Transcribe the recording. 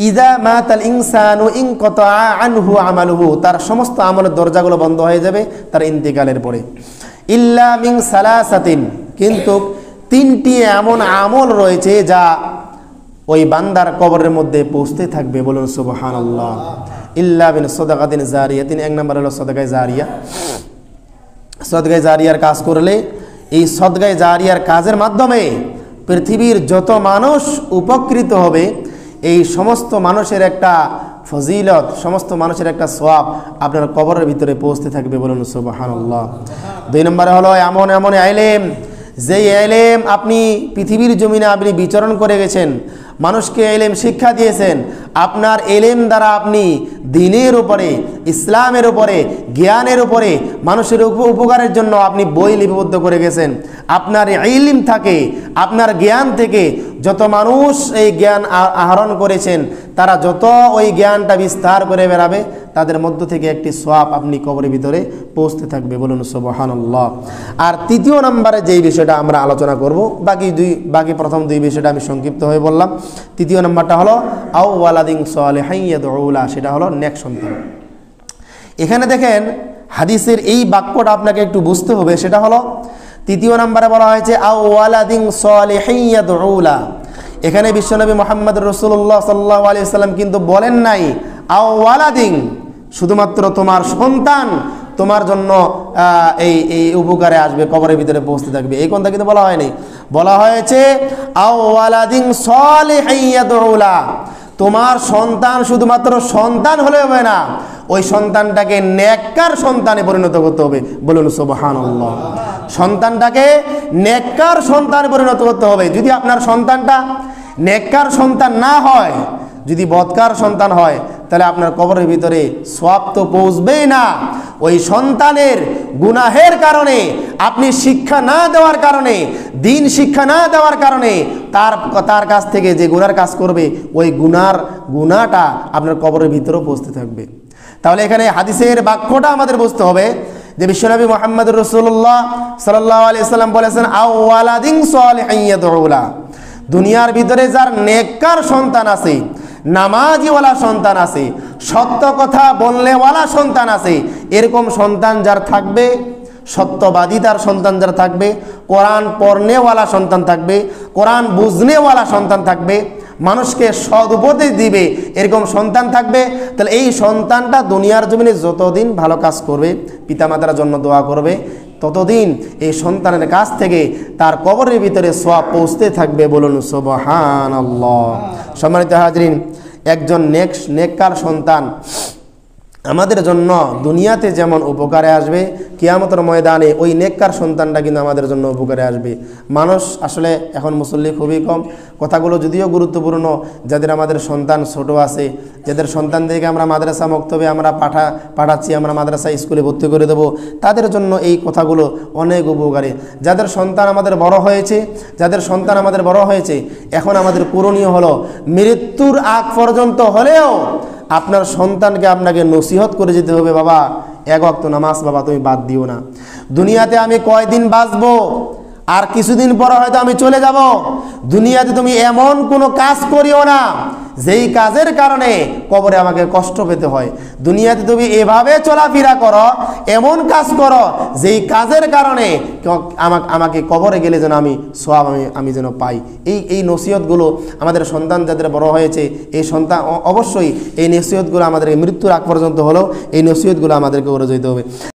ইযা মাতাল ইনসানু ইনকাতা আনহু আমালুহু, তার সমস্ত আমলের দরজাগুলো বন্ধ হয়ে যাবে তার ইন্তেকালের পরে। ইল্লা মিন সালাসাতিন, কিন্তু তিনটি এমন আমল রয়েছে যা ওই বান্দার কবরের মধ্যে পৌঁছতে থাকবে। বলুন সুবহানাল্লাহ। ইল্লা বিন সাদাকাতিন জারিয়াতিন, এক নম্বর হলো সদকায়ে জারিয়া। সদকায়ে জারিয়ার কাজ করলে, এই সদকায়ে জারিয়ার কাজের মাধ্যমে পৃথিবীর যত মানুষ উপকৃত হবে, এই সমস্ত মানুষের একটা ফজিলত, সমস্ত মানুষের একটা সওয়াব আপনার কবরের ভিতরে পৌঁছতে থাকবে। বলুন সুবহানাল্লাহ। 2 নম্বরে হলো এমন এমন ইলম, যেই ইলম আপনি পৃথিবীর জমিনে আপনি বিচরণ করে গেছেন, মানুষকে ইলম শিক্ষা দিয়েছেন, আপনার ইলম দ্বারা আপনি দ্বীনের উপরে, ইসলামের উপরে, জ্ঞানের উপরে, মানুষের উপকারের জন্য আপনি বই লিপিবদ্ধ করে গেছেন। আপনার ইলম থাকে, আপনার জ্ঞান থেকে যত মানুষ এই জ্ঞান আহরণ করেছেন, তারা যত ওই জ্ঞানটা বিস্তার করে বেড়াবে, তাদের মধ্য থেকে একটি সওয়াব আপনি কবরের ভিতরে পৌঁছতে থাকবে। বলুন সুবহানাল্লাহ। আর 3য় নম্বরে যেই বিষয়টা আমরা আলোচনা করব, বাকি প্রথম 2 বিষয়টা আমি সংক্ষিপ্ত হয়ে বললাম। 3য় নম্বরটা হলো আও ওয়ালাদিন সালিহিন ইয়াদউ লা, সেটা হলো নেক সন্তান। এখানে দেখেন হাদিসের এই বাক্যটা আপনাকে একটু বুঝতে হবে। সেটা হলো 3য় নম্বরে বলা হয়েছে আও ওয়ালাদিন সালিহিন ইয়াদউ লা। এখানে বিশ্বনবী মুহাম্মদ রাসূলুল্লাহ সাল্লাল্লাহু আলাইহি ওয়াসাল্লাম কিন্তু বলেন নাই আও ওয়ালাদিন, শুধুমাত্র তোমার সন্তান তোমার জন্য এই উপকারে আসবে, কবরের ভিতরে পৌঁছতে থাকবে, এই কথা কিন্তু বলা হয়নি। বলা হয়েছে আও ওয়ালাদিন সালিহিন ইয়াদউ লা, তোমার সন্তান শুধুমাত্র সন্তান হলে হবে না, ওই সন্তানটাকে নেককার সন্তানে পরিণত করতে হবে। বলুন সুবহানাল্লাহ। সন্তানটাকে নেককার সন্তানে পরিণত করতে হবে। যদি আপনার সন্তানটা নেককার সন্তান না হয়, যদি বদকার সন্তান হয়, তাহলে আপনার কবরের ভিতরে সওয়াব তো পৌঁছবেই না। ওই সন্তানের গুনাহের কারণে, আপনি শিক্ষা না দেওয়ার কারণে, দিন শিক্ষা না দেওয়ার কারণে তার কাছ থেকে যে গুনার কাজ করবে, ওই গুনাহটা আপনার কবরের ভিতরেও পৌঁছতে থাকবে। তাহলে এখানে হাদিসের বাক্যটা আমাদের বুঝতে হবে যে বিশ্বনবী মুহাম্মদ রাসূলুল্লাহ সাল্লাল্লাহু আলাইহি ওয়াসাল্লাম বলেছেন আও ওয়ালাদিন সালিহিন ইয়াদউ লা, দুনিয়ার ভিতরে যার নেককার সন্তান আছে, নামাজিওয়ালা সন্তান আছে, সত্য কথা বললেওয়ালা সন্তান আছে, এরকম সন্তান যার থাকবে, সত্যবাদী তার সন্তান যারা থাকবে, কোরআন পড়নেওয়ালা সন্তান থাকবে, কোরআন বুঝনেওয়ালা সন্তান থাকবে, মানুষকে সদুপদেশ দিবে, এরকম সন্তান থাকবে, তাহলে এই সন্তানটা দুনিয়ার জমিনে যতদিন ভালো কাজ করবে, পিতামাতার জন্য দোয়া করবে, ততদিন এই সন্তানের কাছ থেকে তার কবরের ভিতরে সওয়াব পৌঁছতে থাকবে। বলুন সুবহানাল্লাহ। সম্মানিত হাজরিন, একজন নেককার সন্তান আমাদের জন্য দুনিয়াতে যেমন উপকারে আসবে, কিয়ামতের ময়দানে ওই নেককার সন্তানটা কিন্তু আমাদের জন্য উপকারে আসবে। মানুষ আসলে এখন মুসল্লি খুবই কম। কথাগুলো যদিও গুরুত্বপূর্ণ, যাদের আমাদের সন্তান ছোট আছে, যাদের সন্তানদেরকে আমরা মাদ্রাসা মক্তবে আমরা পাঠাচ্ছি, আমরা মাদ্রাসা স্কুলে ভর্তি করে দেবো, তাদের জন্য এই কথাগুলো অনেক উপকারী। যাদের সন্তান আমাদের বড় হয়েছে, এখন আমাদের করণীয় হলো মৃত্যুর আগ পর্যন্ত হলেও আপনার সন্তানকে আপনাকে নসিহত করে যেতে হবে, বাবা 1 ওয়াক্ত নামাজ বাবা তুমি বাদ দিও না। দুনিয়াতে আমি কয়দিন বাঁচবো, আর কিছুদিন পর হয়তো আমি চলে যাব। দুনিয়াতে তুমি এমন কোনো কাজ করিও না যেই কাজের কারণে কবরে আমাকে কষ্ট পেতে হয়। দুনিয়াতে তুমি এভাবে চলাফেরা করো, এমন কাজ করো যেই কাজের কারণে আমাকে কবরে গেলে যেন আমি সওয়াব আমি যেন পাই। এই নসিহতগুলো আমাদের সন্তান যাদের বড় হয়েছে, এই সন্তান অবশ্যই এই নসিহতগুলো আমাদের মৃত্যুর আগ পর্যন্ত হলেও এই নসিহতগুলো আমাদেরকে করে যেতে হবে।